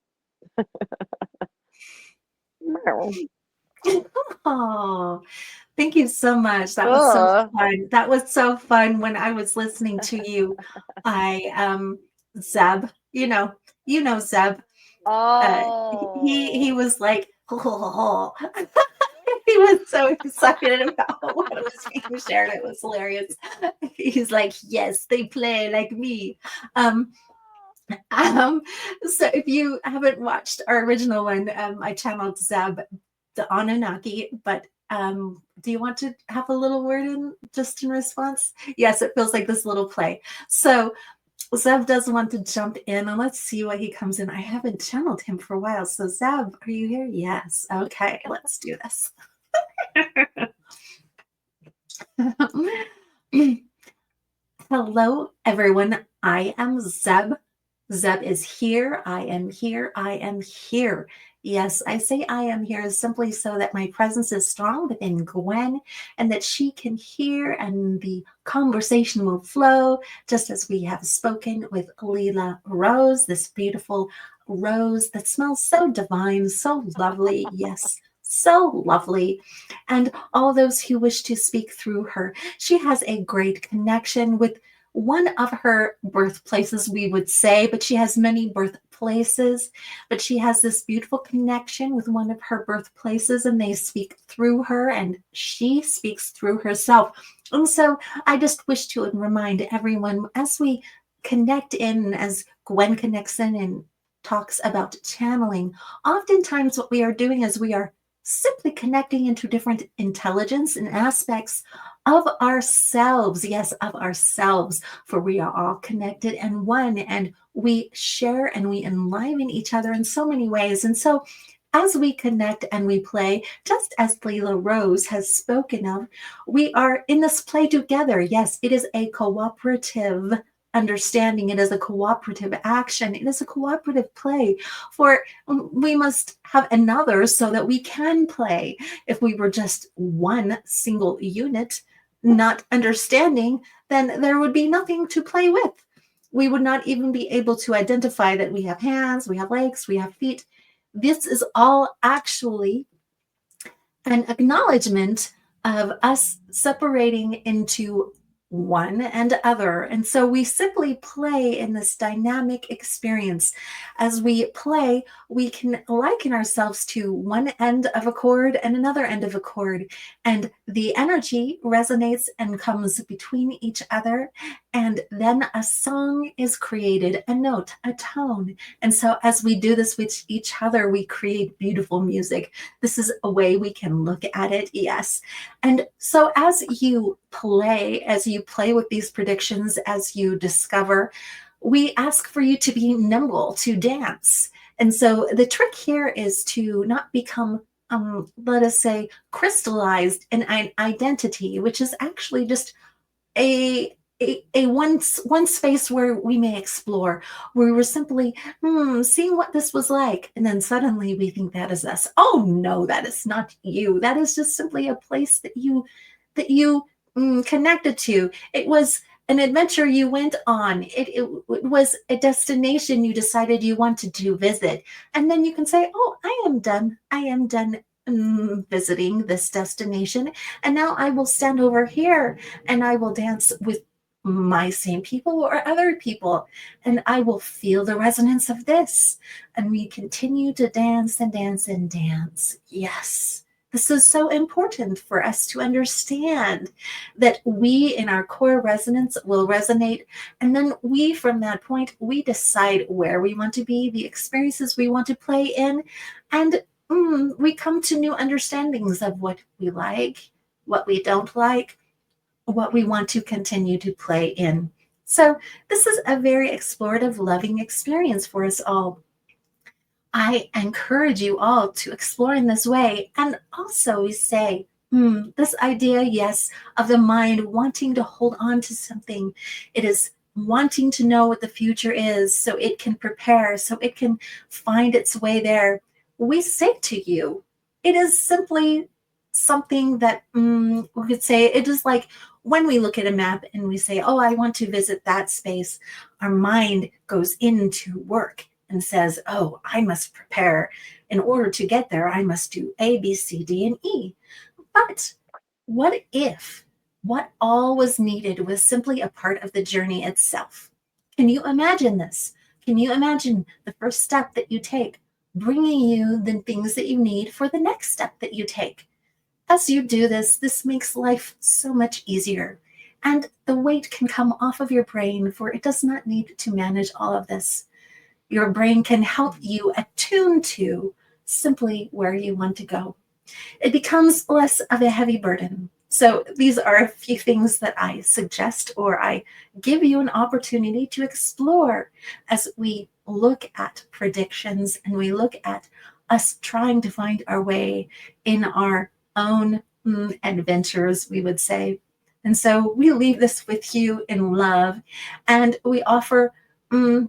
Oh, thank you so much. That was so fun. That was so fun. When I was listening to you, Zeb, Zeb. He was like, oh. He was so excited about what was being shared. It was hilarious. He's like, yes, they play like me. So if you haven't watched our original one, I channeled Zeb, the Anunnaki, but do you want to have a little word in response? Yes, it feels like this little play. So Zeb does want to jump in, and let's see what he comes in. I haven't channeled him for a while. So Zeb, are you here? Yes. Okay, let's do this. Hello, everyone. I am Zeb. Zeb is here. I am here. I am here. Yes, I say I am here simply so that my presence is strong within Gwen and that she can hear and the conversation will flow just as we have spoken with Leela Rose, this beautiful rose that smells so divine, so lovely. Yes, so lovely. And all those who wish to speak through her. She has a great connection with one of her birthplaces, we would say, but she has many birth birthplaces, but she has this beautiful connection with one of her birthplaces, and they speak through her, and she speaks through herself. And so I just wish to remind everyone, as we connect in, as Gwen connects in and talks about channeling, oftentimes what we are doing is we are simply connecting into different intelligence and aspects of ourselves. Yes, of ourselves, for we are all connected and one, and we share and we enliven each other in so many ways. And so as we connect and we play, just as Leela Rose has spoken of, we are in this play together. Yes, it is a cooperative understanding. It is a cooperative action. It is a cooperative play, for we must have another so that we can play. If we were just one single unit, not understanding, then there would be nothing to play with. We would not even be able to identify that we have hands, we have legs, we have feet. This is all actually an acknowledgement of us separating into one and other. And so we simply play in this dynamic experience. As we play, we can liken ourselves to one end of a chord and another end of a chord, and the energy resonates and comes between each other, and then a song is created, a note, a tone. And so as we do this with each other, we create beautiful music. This is a way we can look at it, yes. And so as you play with these predictions, as you discover, we ask for you to be nimble, to dance. And so the trick here is to not become, let us say, crystallized in an identity, which is actually just a one space where we may explore, where we're simply seeing what this was like, and then suddenly we think that is us. Oh no, that is not you. That is just simply a place that you connected to. It was an adventure you went on. It was a destination you decided you wanted to visit, and then you can say, oh, I am done visiting this destination, and now I will stand over here and I will dance with my same people or other people, and I will feel the resonance of this. And we continue to dance and dance and dance. Yes, this is so important for us to understand that we in our core resonance will resonate, and then we, from that point, we decide where we want to be, the experiences we want to play in, and we come to new understandings of what we like, what we don't like, what we want to continue to play in. So this is a very explorative, loving experience for us all. I encourage you all to explore in this way. And also we say, this idea, yes, of the mind wanting to hold on to something. It is wanting to know what the future is so it can prepare, so it can find its way there. We say to you, it is simply something that we could say, it is like when we look at a map and we say, oh, I want to visit that space, our mind goes into work and says, oh, I must prepare. In order to get there, I must do A, B, C, D, and E. But what if what all was needed was simply a part of the journey itself? Can you imagine this? Can you imagine the first step that you take, bringing you the things that you need for the next step that you take? As you do this, this makes life so much easier, and the weight can come off of your brain, for it does not need to manage all of this. Your brain can help you attune to simply where you want to go. It becomes less of a heavy burden. So these are a few things that I suggest, or I give you an opportunity to explore as we look at predictions and we look at us trying to find our way in our own adventures, we would say. And so we leave this with you in love, and we offer an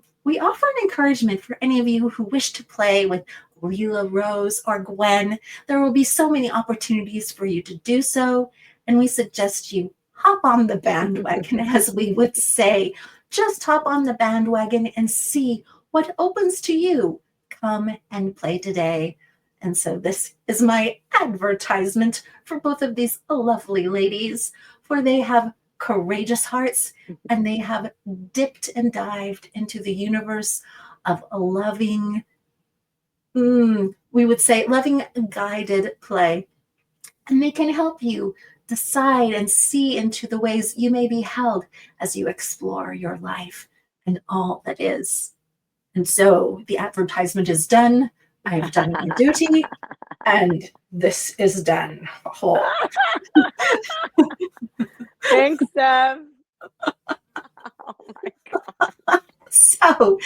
encouragement for any of you who wish to play with Leela Rose or Gwen. There will be so many opportunities for you to do so, and we suggest you hop on the bandwagon, as we would say. Just hop on the bandwagon and see what opens to you. Come and play today. And so this is my advertisement for both of these lovely ladies, for they have courageous hearts and they have dipped and dived into the universe of a loving, we would say loving guided play. And they can help you decide and see into the ways you may be held as you explore your life and all that is. And so the advertisement is done. I've done my duty, and this is done. Oh. Thanks, Steph. Oh my God. So,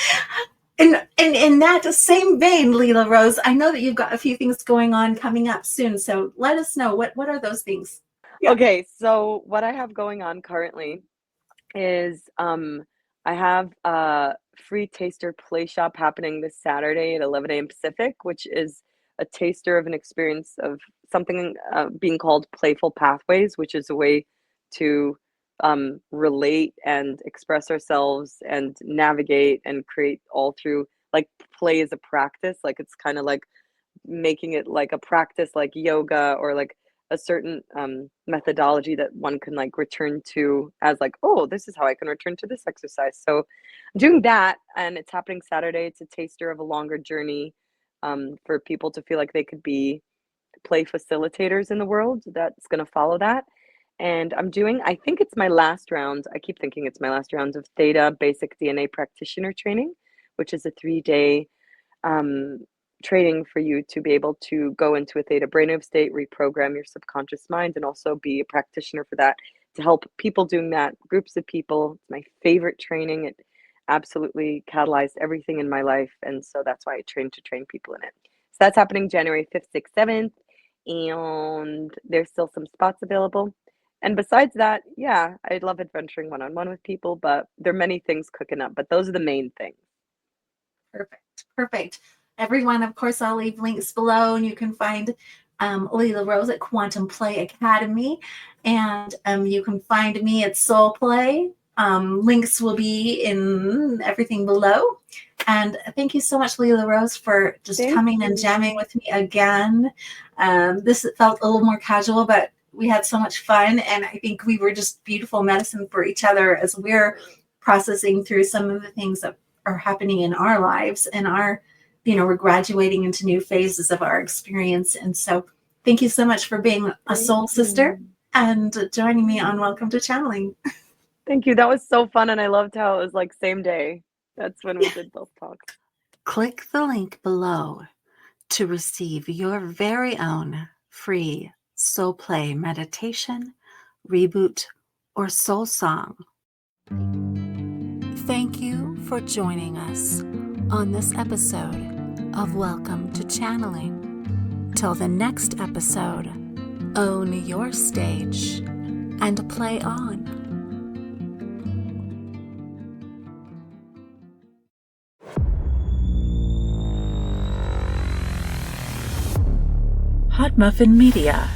in that same vein, Leela Rose, I know that you've got a few things going on coming up soon. So let us know, what are those things? Yeah. Okay, so what I have going on currently is I have a free taster play shop happening this Saturday at 11 a.m. Pacific, which is a taster of an experience of something being called playful pathways, which is a way to relate and express ourselves and navigate and create all through, like, play as a practice. Like, it's kind of like making it like a practice, like yoga, or like a certain methodology that one can like return to as like, oh, this is how I can return to this exercise. So I'm doing that, and it's happening Saturday. It's a taster of a longer journey for people to feel like they could be play facilitators in the world that's going to follow that. And I'm doing, I think it's my last round. I keep thinking it's my last round of Theta Basic DNA Practitioner Training, which is a 3-day training for you to be able to go into a theta brainwave state, reprogram your subconscious mind, and also be a practitioner for that, to help people doing that, groups of people. It's my favorite training. It absolutely catalyzed everything in my life, and so that's why I train to train people in it. So that's happening January 5th, 6th, 7th, and there's still some spots available. And besides that, yeah, I love adventuring one-on-one with people, but there are many things cooking up, but those are the main things. Perfect. Everyone, of course, I'll leave links below, and you can find Leela Rose at Quantum Play Academy, and you can find me at Soul Play. Links will be in everything below. And thank you so much, Leela Rose, for just coming and jamming with me again. This felt a little more casual, but we had so much fun, and I think we were just beautiful medicine for each other as we're processing through some of the things that are happening in our lives, and we're graduating into new phases of our experience. And so thank you so much for being a soul sister and joining me on Welcome to Channeling. Thank you. That was so fun, and I loved how it was like same day. That's when we did both talks. Click the link below to receive your very own free soul play meditation, reboot, or soul song. Thank you for joining us on this episode of Welcome to Channeling. Till the next episode, own your stage and play on. Hot Muffin Media.